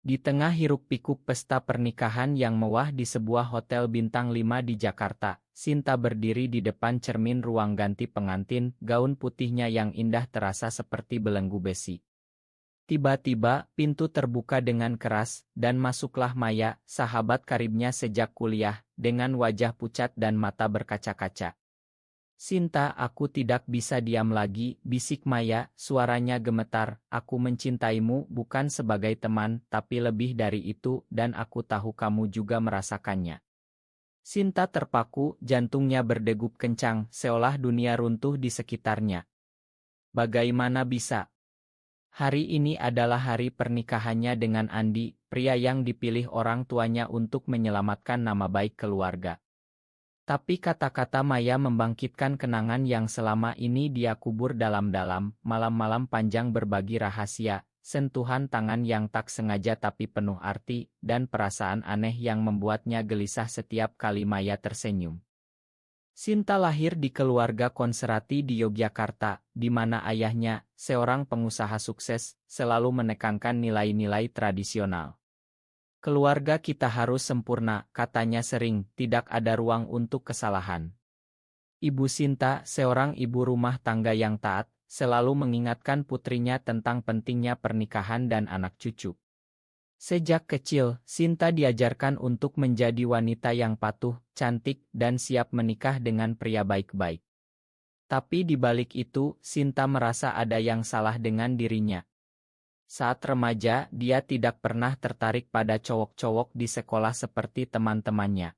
Di tengah hiruk-pikuk pesta pernikahan yang mewah di sebuah hotel bintang 5 di Jakarta, Sinta berdiri di depan cermin ruang ganti pengantin, gaun putihnya yang indah terasa seperti belenggu besi. Tiba-tiba, pintu terbuka dengan keras, dan masuklah Maya, sahabat karibnya sejak kuliah, dengan wajah pucat dan mata berkaca-kaca. Sinta, aku tidak bisa diam lagi, bisik Maya, suaranya gemetar, aku mencintaimu bukan sebagai teman, tapi lebih dari itu, dan aku tahu kamu juga merasakannya. Sinta terpaku, jantungnya berdegup kencang, seolah dunia runtuh di sekitarnya. Bagaimana bisa? Hari ini adalah hari pernikahannya dengan Andi, pria yang dipilih orang tuanya untuk menyelamatkan nama baik keluarga. Tapi kata-kata Maya membangkitkan kenangan yang selama ini dia kubur dalam-dalam, malam-malam panjang berbagi rahasia, sentuhan tangan yang tak sengaja tapi penuh arti, dan perasaan aneh yang membuatnya gelisah setiap kali Maya tersenyum. Sinta lahir di keluarga konserati di Yogyakarta, di mana ayahnya, seorang pengusaha sukses, selalu menekankan nilai-nilai tradisional. Keluarga kita harus sempurna, katanya sering, tidak ada ruang untuk kesalahan. Ibu Sinta, seorang ibu rumah tangga yang taat, selalu mengingatkan putrinya tentang pentingnya pernikahan dan anak cucu. Sejak kecil, Sinta diajarkan untuk menjadi wanita yang patuh, cantik, dan siap menikah dengan pria baik-baik. Tapi di balik itu, Sinta merasa ada yang salah dengan dirinya. Saat remaja, dia tidak pernah tertarik pada cowok-cowok di sekolah seperti teman-temannya.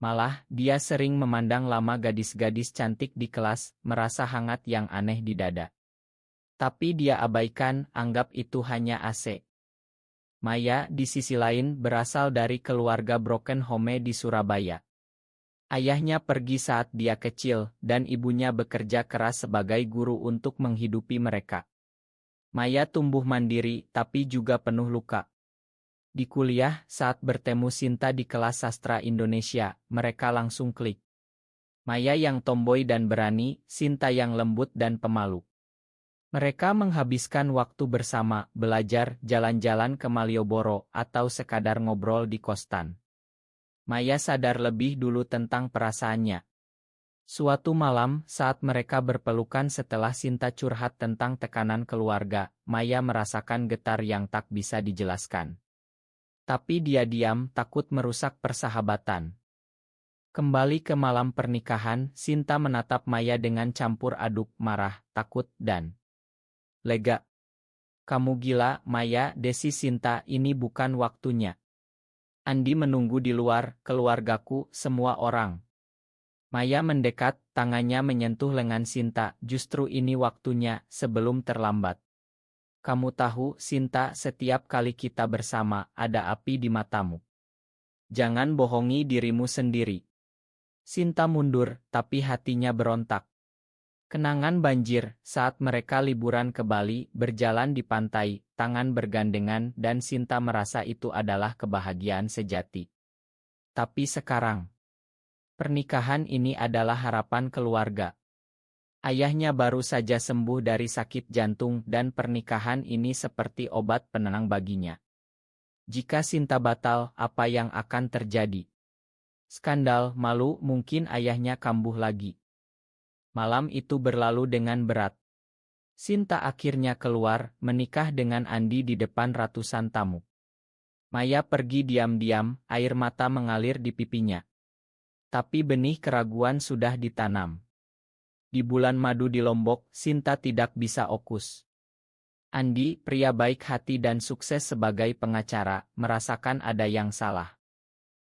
Malah, dia sering memandang lama gadis-gadis cantik di kelas, merasa hangat yang aneh di dada. Tapi dia abaikan, anggap itu hanya AC. Maya, di sisi lain, berasal dari keluarga broken home di Surabaya. Ayahnya pergi saat dia kecil, dan ibunya bekerja keras sebagai guru untuk menghidupi mereka. Maya tumbuh mandiri, tapi juga penuh luka. Di kuliah, saat bertemu Sinta di kelas sastra Indonesia, mereka langsung klik. Maya yang tomboy dan berani, Sinta yang lembut dan pemalu. Mereka menghabiskan waktu bersama, belajar, jalan-jalan ke Malioboro, atau sekadar ngobrol di kosan. Maya sadar lebih dulu tentang perasaannya. Suatu malam, saat mereka berpelukan setelah Sinta curhat tentang tekanan keluarga, Maya merasakan getar yang tak bisa dijelaskan. Tapi dia diam, takut merusak persahabatan. Kembali ke malam pernikahan, Sinta menatap Maya dengan campur aduk marah, takut, dan lega. Kamu gila, Maya, desi Sinta, ini bukan waktunya. Andi menunggu di luar, keluargaku, semua orang. Maya mendekat, tangannya menyentuh lengan Sinta, justru ini waktunya, sebelum terlambat. Kamu tahu, Sinta, setiap kali kita bersama, ada api di matamu. Jangan bohongi dirimu sendiri. Sinta mundur, tapi hatinya berontak. Kenangan banjir, saat mereka liburan ke Bali, berjalan di pantai, tangan bergandengan, dan Sinta merasa itu adalah kebahagiaan sejati. Tapi sekarang, pernikahan ini adalah harapan keluarga. Ayahnya baru saja sembuh dari sakit jantung dan pernikahan ini seperti obat penenang baginya. Jika Sinta batal, apa yang akan terjadi? Skandal, malu, mungkin ayahnya kambuh lagi. Malam itu berlalu dengan berat. Sinta akhirnya keluar, menikah dengan Andi di depan ratusan tamu. Maya pergi diam-diam, air mata mengalir di pipinya. Tapi benih keraguan sudah ditanam. Di bulan madu di Lombok, Sinta tidak bisa fokus. Andi, pria baik hati dan sukses sebagai pengacara, merasakan ada yang salah.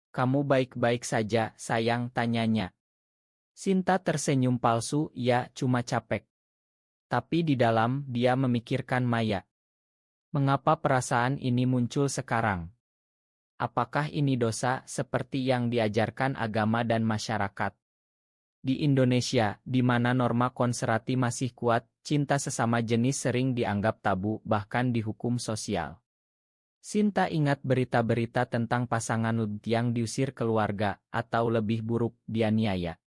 Kamu baik-baik saja, sayang, tanyanya. Sinta tersenyum palsu, ya, cuma capek. Tapi di dalam, dia memikirkan Maya. Mengapa perasaan ini muncul sekarang? Apakah ini dosa seperti yang diajarkan agama dan masyarakat? Di Indonesia, di mana norma konservatif masih kuat, cinta sesama jenis sering dianggap tabu bahkan dihukum sosial. Sinta ingat berita-berita tentang pasangan yang diusir keluarga, atau lebih buruk, dianiaya.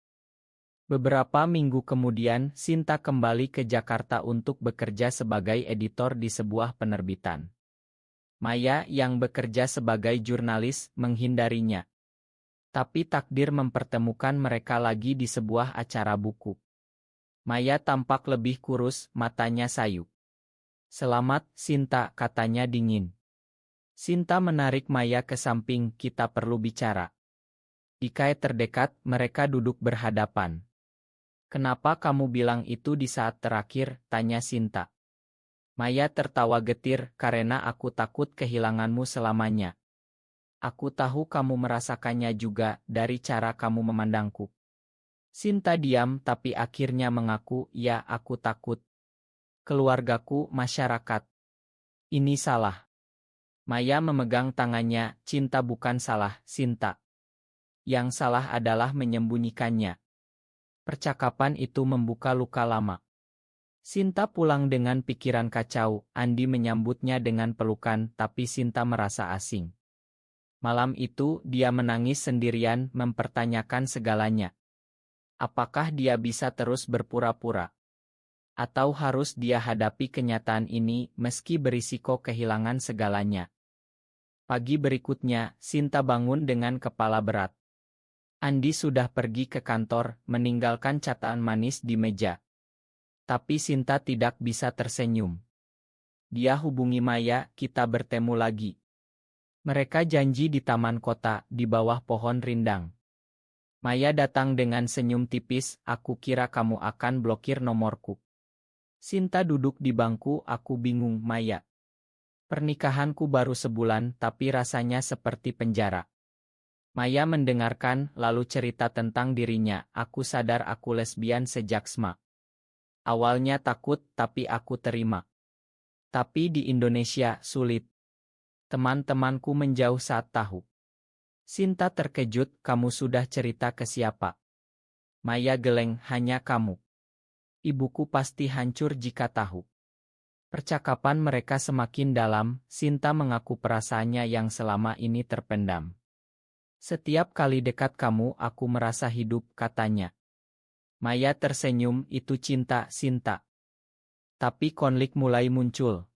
Beberapa minggu kemudian, Sinta kembali ke Jakarta untuk bekerja sebagai editor di sebuah penerbitan. Maya yang bekerja sebagai jurnalis menghindarinya. Tapi takdir mempertemukan mereka lagi di sebuah acara buku. Maya tampak lebih kurus, matanya sayu. "Selamat, Sinta," katanya dingin. Sinta menarik Maya ke samping, "Kita perlu bicara." Di kai terdekat, mereka duduk berhadapan. "Kenapa kamu bilang itu di saat terakhir?" tanya Sinta. Maya tertawa getir, "Karena aku takut kehilanganmu selamanya. Aku tahu kamu merasakannya juga, dari cara kamu memandangku." Sinta diam tapi akhirnya mengaku, "Ya, aku takut. Keluargaku, masyarakat. Ini salah." Maya memegang tangannya, "Cinta bukan salah, Sinta. Yang salah adalah menyembunyikannya." Percakapan itu membuka luka lama. Sinta pulang dengan pikiran kacau. Andi menyambutnya dengan pelukan, tapi Sinta merasa asing. Malam itu, dia menangis sendirian, mempertanyakan segalanya. Apakah dia bisa terus berpura-pura? Atau harus dia hadapi kenyataan ini, meski berisiko kehilangan segalanya? Pagi berikutnya, Sinta bangun dengan kepala berat. Andi sudah pergi ke kantor, meninggalkan catatan manis di meja. Tapi Sinta tidak bisa tersenyum. Dia hubungi Maya, "Kita bertemu lagi." Mereka janji di taman kota, di bawah pohon rindang. Maya datang dengan senyum tipis, "Aku kira kamu akan blokir nomorku." Sinta duduk di bangku, "Aku bingung, Maya. Pernikahanku baru sebulan, tapi rasanya seperti penjara." Maya mendengarkan, lalu cerita tentang dirinya, "Aku sadar aku lesbian sejak SMA. Awalnya takut, tapi aku terima. Tapi di Indonesia, sulit. Teman-temanku menjauh saat tahu." Sinta terkejut, "Kamu sudah cerita ke siapa?" Maya geleng, "Hanya kamu. Ibuku pasti hancur jika tahu." Percakapan mereka semakin dalam, Sinta mengaku perasaannya yang selama ini terpendam. "Setiap kali dekat kamu, aku merasa hidup," katanya. Maya tersenyum, "Itu cinta, Sinta." Tapi konflik mulai muncul.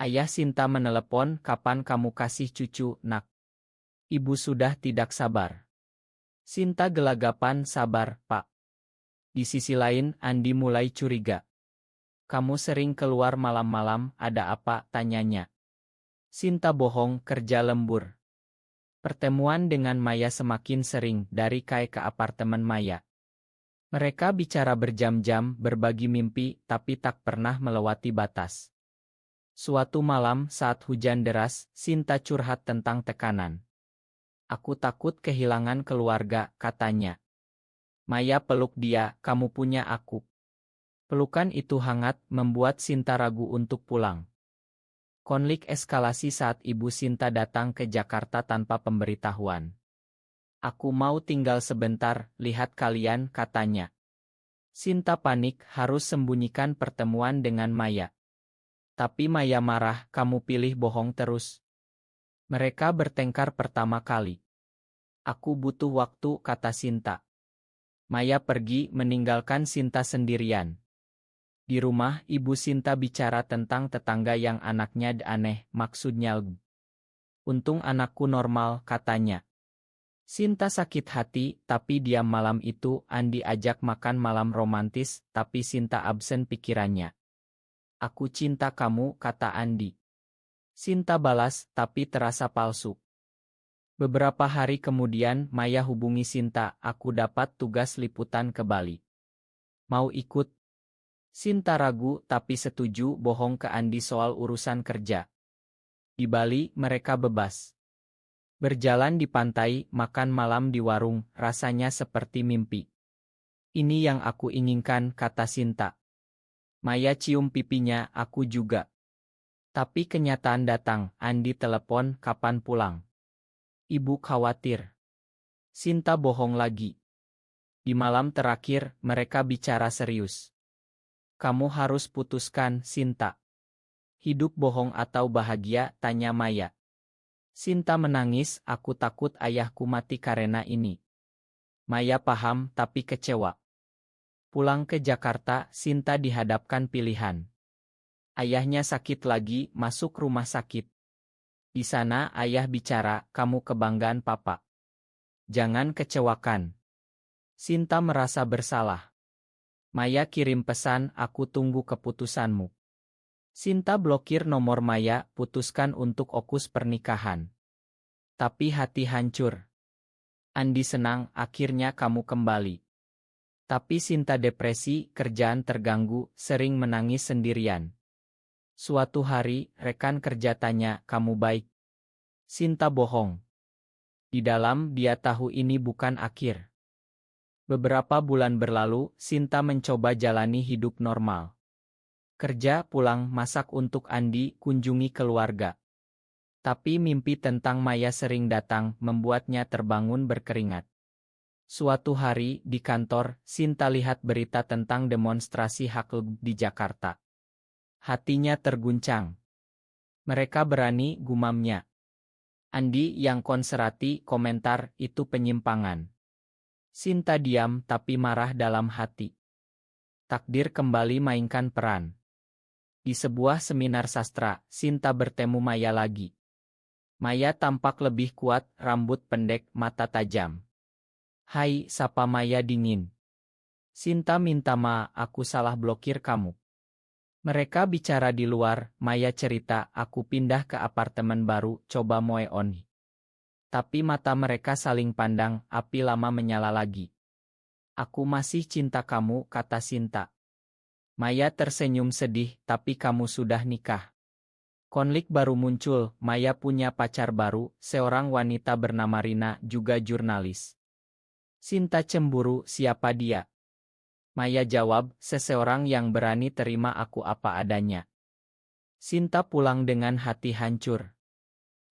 Ayah Sinta menelepon, "Kapan kamu kasih cucu, Nak? Ibu sudah tidak sabar." Sinta gelagapan, "Sabar, Pak." Di sisi lain, Andi mulai curiga. "Kamu sering keluar malam-malam, ada apa?" tanyanya. Sinta bohong, "Kerja lembur." Pertemuan dengan Maya semakin sering, dari kai ke apartemen Maya. Mereka bicara berjam-jam, berbagi mimpi, tapi tak pernah melewati batas. Suatu malam saat hujan deras, Sinta curhat tentang tekanan. "Aku takut kehilangan keluarga," katanya. Maya peluk dia, "Kamu punya aku." Pelukan itu hangat, membuat Sinta ragu untuk pulang. Konflik eskalasi saat ibu Sinta datang ke Jakarta tanpa pemberitahuan. "Aku mau tinggal sebentar, lihat kalian," katanya. Sinta panik, harus sembunyikan pertemuan dengan Maya. Tapi Maya marah, "Kamu pilih bohong terus." Mereka bertengkar pertama kali. "Aku butuh waktu," kata Sinta. Maya pergi, meninggalkan Sinta sendirian. Di rumah, ibu Sinta bicara tentang tetangga yang anaknya aneh, maksudnya "Untung anakku normal," katanya. Sinta sakit hati, tapi diam. Malam itu, Andi ajak makan malam romantis, tapi Sinta absen pikirannya. "Aku cinta kamu," kata Andi. Sinta balas, tapi terasa palsu. Beberapa hari kemudian, Maya hubungi Sinta, "Aku dapat tugas liputan ke Bali. Mau ikut?" Sinta ragu, tapi setuju, bohong ke Andi soal urusan kerja. Di Bali, mereka bebas. Berjalan di pantai, makan malam di warung, rasanya seperti mimpi. "Ini yang aku inginkan," kata Sinta. Maya cium pipinya, "Aku juga." Tapi kenyataan datang, Andi telepon, "Kapan pulang? Ibu khawatir." Sinta bohong lagi. Di malam terakhir, mereka bicara serius. "Kamu harus putuskan, Sinta. Hidup bohong atau bahagia?" tanya Maya. Sinta menangis, "Aku takut ayahku mati karena ini." Maya paham, tapi kecewa. Pulang ke Jakarta, Sinta dihadapkan pilihan. Ayahnya sakit lagi, masuk rumah sakit. Di sana ayah bicara, kamu kebanggaan papa. Jangan kecewakan. Sinta merasa bersalah. Maya kirim pesan, aku tunggu keputusanmu. Sinta blokir nomor Maya, putuskan untuk fokus pernikahan. Tapi hati hancur. Andi senang, akhirnya kamu kembali. Tapi Sinta depresi, kerjaan terganggu, sering menangis sendirian. Suatu hari, rekan kerja tanya, kamu baik? Sinta bohong. Di dalam, dia tahu ini bukan akhir. Beberapa bulan berlalu, Sinta mencoba jalani hidup normal. Kerja, pulang, masak untuk Andi, kunjungi keluarga. Tapi mimpi tentang Maya sering datang, membuatnya terbangun berkeringat. Suatu hari, di kantor, Sinta lihat berita tentang demonstrasi hak di Jakarta. Hatinya terguncang. Mereka berani, gumamnya. Andi yang konservatif komentar, itu penyimpangan. Sinta diam tapi marah dalam hati. Takdir kembali mainkan peran. Di sebuah seminar sastra, Sinta bertemu Maya lagi. Maya tampak lebih kuat, rambut pendek, mata tajam. Hai, sapa Maya dingin. Sinta minta maaf, aku salah blokir kamu. Mereka bicara di luar, Maya cerita, aku pindah ke apartemen baru, coba moe on. Tapi mata mereka saling pandang, api lama menyala lagi. Aku masih cinta kamu, kata Sinta. Maya tersenyum sedih, tapi kamu sudah nikah. Konflik baru muncul, Maya punya pacar baru, seorang wanita bernama Rina, juga jurnalis. Sinta cemburu, siapa dia? Maya jawab, seseorang yang berani terima aku apa adanya. Sinta pulang dengan hati hancur.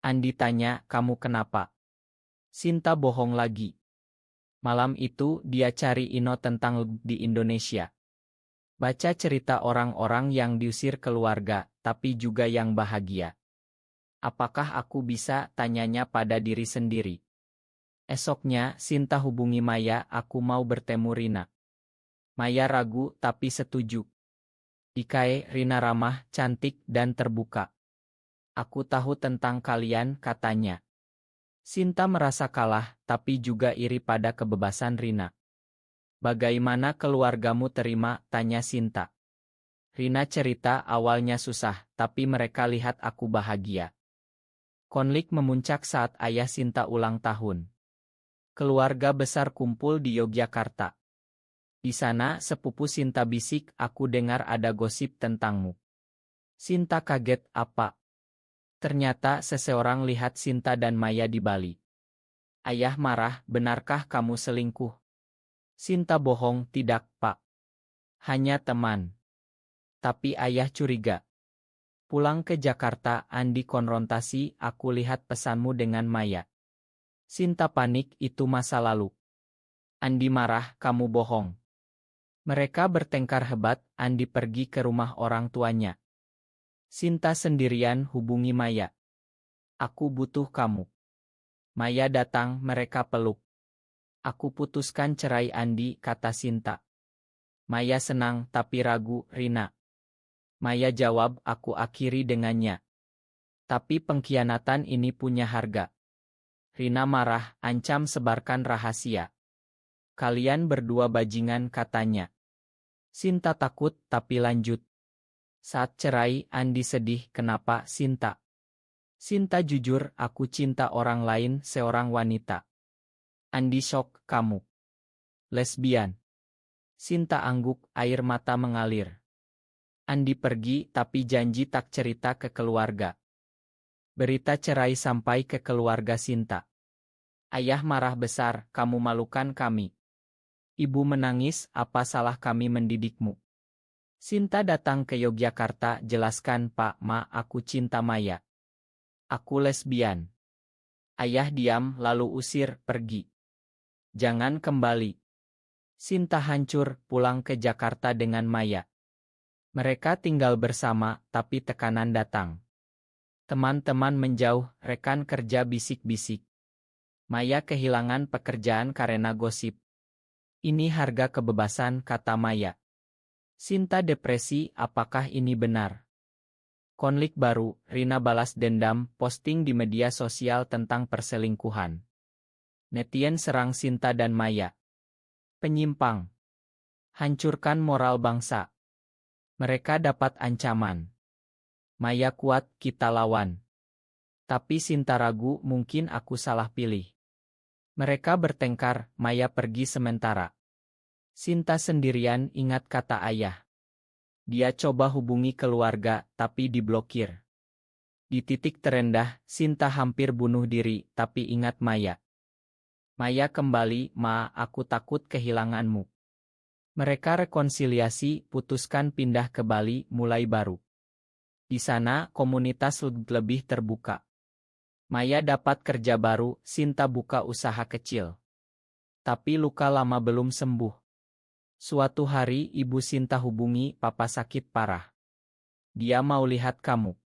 Andi tanya, kamu kenapa? Sinta bohong lagi. Malam itu, dia cari info tentang di Indonesia. Baca cerita orang-orang yang diusir keluarga, tapi juga yang bahagia. Apakah aku bisa, tanyanya pada diri sendiri. Esoknya, Sinta hubungi Maya, aku mau bertemu Rina. Maya ragu, tapi setuju. Ikae, Rina ramah, cantik, dan terbuka. Aku tahu tentang kalian, katanya. Sinta merasa kalah, tapi juga iri pada kebebasan Rina. Bagaimana keluargamu terima, tanya Sinta. Rina cerita awalnya susah, tapi mereka lihat aku bahagia. Konflik memuncak saat ayah Sinta ulang tahun. Keluarga besar kumpul di Yogyakarta. Di sana sepupu Sinta bisik, aku dengar ada gosip tentangmu. Sinta kaget, apa? Ternyata seseorang lihat Sinta dan Maya di Bali. Ayah marah, benarkah kamu selingkuh? Sinta bohong, tidak, Pak. Hanya teman. Tapi ayah curiga. Pulang ke Jakarta, Andi konfrontasi, aku lihat pesanmu dengan Maya. Sinta panik, itu masa lalu. Andi marah, kamu bohong. Mereka bertengkar hebat, Andi pergi ke rumah orang tuanya. Sinta sendirian hubungi Maya. Aku butuh kamu. Maya datang, mereka peluk. Aku putuskan cerai Andi, kata Sinta. Maya senang tapi ragu, Rina. Maya jawab, aku akhiri dengannya. Tapi pengkhianatan ini punya harga. Rina marah, ancam sebarkan rahasia. Kalian berdua bajingan, katanya. Sinta takut, tapi lanjut. Saat cerai, Andi sedih, kenapa, Sinta? Sinta jujur, aku cinta orang lain, seorang wanita. Andi shock, kamu lesbian. Sinta angguk, air mata mengalir. Andi pergi, tapi janji tak cerita ke keluarga. Berita cerai sampai ke keluarga Sinta. Ayah marah besar, kamu malukan kami. Ibu menangis, apa salah kami mendidikmu? Sinta datang ke Yogyakarta, jelaskan Pak, Ma, aku cinta Maya. Aku lesbian. Ayah diam, lalu usir, pergi. Jangan kembali. Sinta hancur, pulang ke Jakarta dengan Maya. Mereka tinggal bersama, tapi tekanan datang. Teman-teman menjauh, rekan kerja bisik-bisik. Maya kehilangan pekerjaan karena gosip. Ini harga kebebasan, kata Maya. Sinta depresi, apakah ini benar? Konflik baru, Rina balas dendam, posting di media sosial tentang perselingkuhan. Netizen serang Sinta dan Maya. Penyimpang. Hancurkan moral bangsa. Mereka dapat ancaman. Maya kuat, kita lawan. Tapi Sinta ragu, mungkin aku salah pilih. Mereka bertengkar, Maya pergi sementara. Sinta sendirian, ingat kata ayah. Dia coba hubungi keluarga, tapi diblokir. Di titik terendah, Sinta hampir bunuh diri, tapi ingat Maya. Maya kembali, Ma, aku takut kehilanganmu. Mereka rekonsiliasi, putuskan pindah ke Bali, mulai baru. Di sana, komunitas lebih terbuka. Maya dapat kerja baru, Sinta buka usaha kecil. Tapi luka lama belum sembuh. Suatu hari ibu Sinta hubungi, papa sakit parah. Dia mau lihat kamu.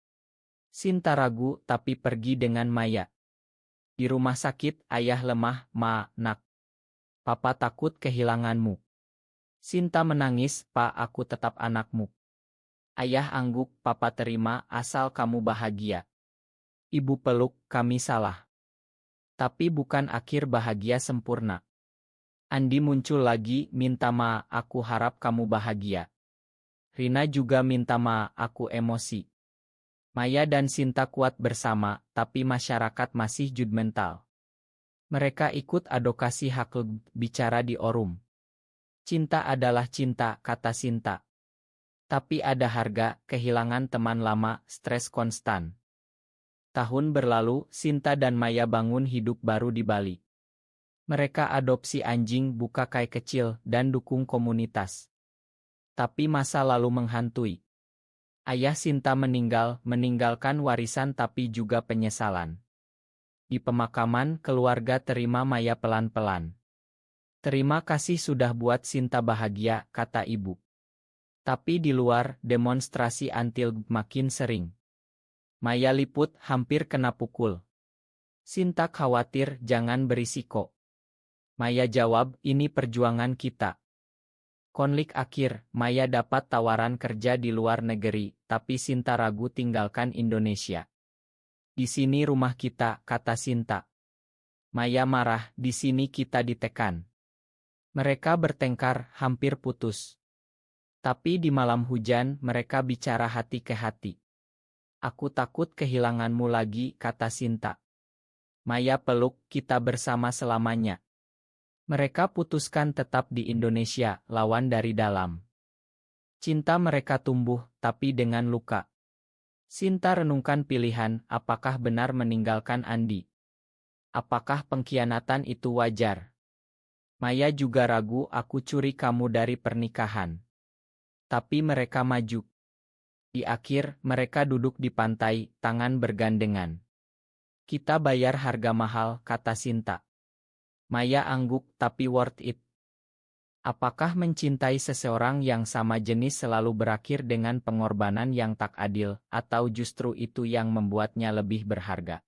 Sinta ragu, tapi pergi dengan Maya. Di rumah sakit, ayah lemah, Ma, nak. Papa takut kehilanganmu. Sinta menangis, Pa, aku tetap anakmu. Ayah angguk, papa terima, asal kamu bahagia. Ibu peluk, kami salah. Tapi bukan akhir bahagia sempurna. Andi muncul lagi, minta ma, aku harap kamu bahagia. Rina juga minta ma, aku emosi. Maya dan Sinta kuat bersama, tapi masyarakat masih judgmental. Mereka ikut advokasi hak bicara di forum. Cinta adalah cinta, kata Sinta. Tapi ada harga, kehilangan teman lama, stres konstan. Tahun berlalu, Sinta dan Maya bangun hidup baru di Bali. Mereka adopsi anjing, buka kai kecil, dan dukung komunitas. Tapi masa lalu menghantui. Ayah Sinta meninggal, meninggalkan warisan tapi juga penyesalan. Di pemakaman, keluarga terima Maya pelan-pelan. Terima kasih sudah buat Sinta bahagia, kata ibu. Tapi di luar, demonstrasi anti makin sering. Maya liput, hampir kena pukul. Sinta khawatir, jangan berisiko. Maya jawab, ini perjuangan kita. Konflik akhir, Maya dapat tawaran kerja di luar negeri, tapi Sinta ragu tinggalkan Indonesia. Di sini rumah kita, kata Sinta. Maya marah, di sini kita ditekan. Mereka bertengkar, hampir putus. Tapi di malam hujan, mereka bicara hati ke hati. Aku takut kehilanganmu lagi, kata Sinta. Maya peluk, kita bersama selamanya. Mereka putuskan tetap di Indonesia, lawan dari dalam. Cinta mereka tumbuh, tapi dengan luka. Sinta renungkan pilihan, apakah benar meninggalkan Andi? Apakah pengkhianatan itu wajar? Maya juga ragu, aku curi kamu dari pernikahan. Tapi mereka maju. Di akhir, mereka duduk di pantai, tangan bergandengan. Kita bayar harga mahal, kata Sinta. Maya angguk, tapi worth it. Apakah mencintai seseorang yang sama jenis selalu berakhir dengan pengorbanan yang tak adil, atau justru itu yang membuatnya lebih berharga?